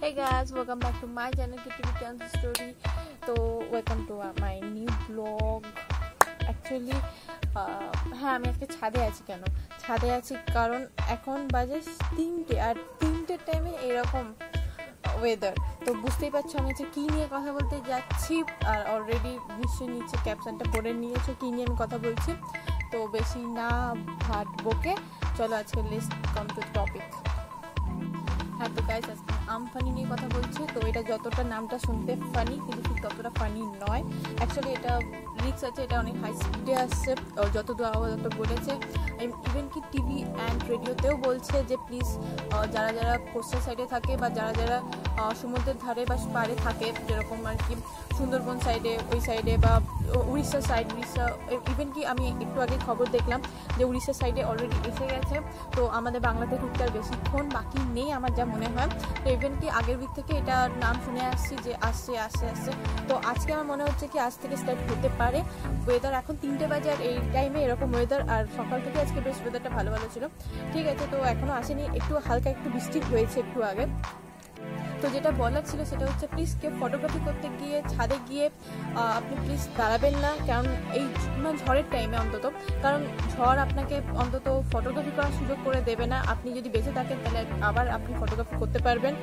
Hey guys, welcome back to my channel KTV Turns Story. So welcome to my new vlog. Actually হ্যাঁ আমি আজকে ছাদে আছি। কেন ছাদে আছি? কারণ এখন বাজে 3টে আর 3টের টাইমে এরকম ওয়েদার, তো বুঝতেই পারছো আমি হচ্ছে কী নিয়ে কথা বলতে যাচ্ছি। আর অলরেডি নিশ্চয়ই নিচে ক্যাপশনটা পড়ে নিয়েছো কী নিয়ে আমি কথা বলছি। তো বেশি না ভাট বকে চলো আজকে লিস্ট কাম টু টপিক। হ্যাঁ তো গাইস আজকে আমফানি নিয়ে কথা বলছি। তো এটা যতটা নামটা শুনতে ফানি কিন্তু ঠিক ততটা ফানি নয়। অ্যাকচুয়ালি এটা রিক্স আছে, এটা অনেক হাই স্পিডে আসছে। যতদূর আওয়াজ বলেছে, ইভেন কি টিভি অ্যান্ড রেডিওতেও বলছে যে প্লিজ যারা যারা কোস্টাল সাইডে থাকে বা যারা যারা সমুদ্রের ধারে বা পাড়ে থাকে, যেরকম আর কি সুন্দরবন সাইডে ওই সাইডে বা উড়িষ্যা সাইড, উড়িষ্যা ইভেন কি আমি একটু আগে খবর দেখলাম যে উড়িষ্যা সাইডে অলরেডি এসে গেছে। তো আমাদের বাংলাতে ঢুকতে আর বেশিক্ষণ বাকি নেই আমার যা মনে হয়। তো ইভেন কি আগের উইক থেকে এটা নাম শুনে আসছি যে আসছে আসছে আসছে। তো আজকে আমার মনে হচ্ছে কি আজ থেকে স্টার্ট হতে পারে। ওয়েদার এখন 3টে বাজে আর এই টাইমে এরকম ওয়েদার, আর সকাল থেকে আজকে বেশ ওয়েদারটা ভালো ভালো ছিল। ঠিক আছে, তো এখনও আসেনি, একটু হালকা একটু বৃষ্টি হয়েছে একটু আগে। তো যেটা বলার ছিল সেটা হচ্ছে প্লিজ কেউ ফটোগ্রাফি করতে গিয়ে ছাদে গিয়ে আপনি প্লিজ দাঁড়াবেন না, কারণ এই ঝড়ের টাইমে অন্তত, কারণ ঝড় আপনাকে অন্তত ফটোগ্রাফি করার সুযোগ করে দেবে না। আপনি যদি বেঁচে থাকেন তাহলে আবার আপনি ফটোগ্রাফি করতে পারবেন।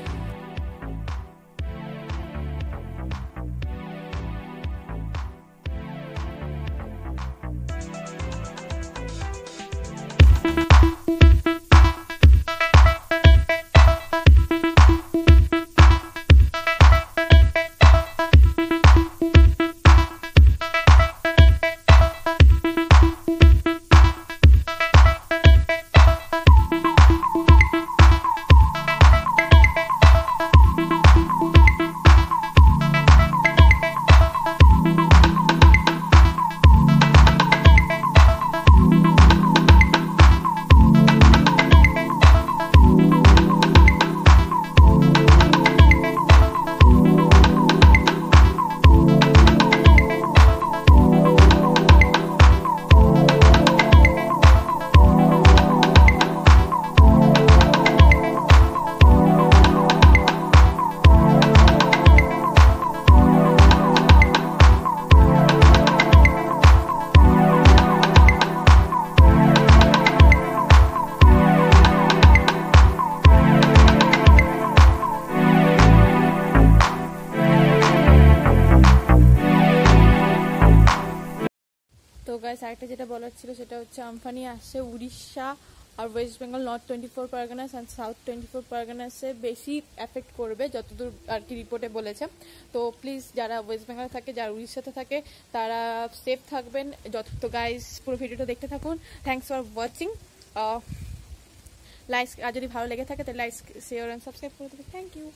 তো গাইস আরেকটা যেটা বলার ছিল সেটা হচ্ছে আমফানি আসছে উড়িষ্যা আর West Bengal, North 24 Parganas and South 24 পারগানাসে বেশি এফেক্ট করবে যতদূর আর কি রিপোর্টে বলেছে। তো প্লিজ যারা ওয়েস্ট বেঙ্গল থাকে, যারা উড়িষ্যাতে থাকে, তারা সেফ থাকবেন। তো গাইস পুরো ভিডিওটা দেখতে থাকুন। Thanks for watching. লাইক আর যদি ভালো লেগে থাকে তাহলে লাইক শেয়ার অ্যান্ড সাবস্ক্রাইব করে দেবেন। Thank you.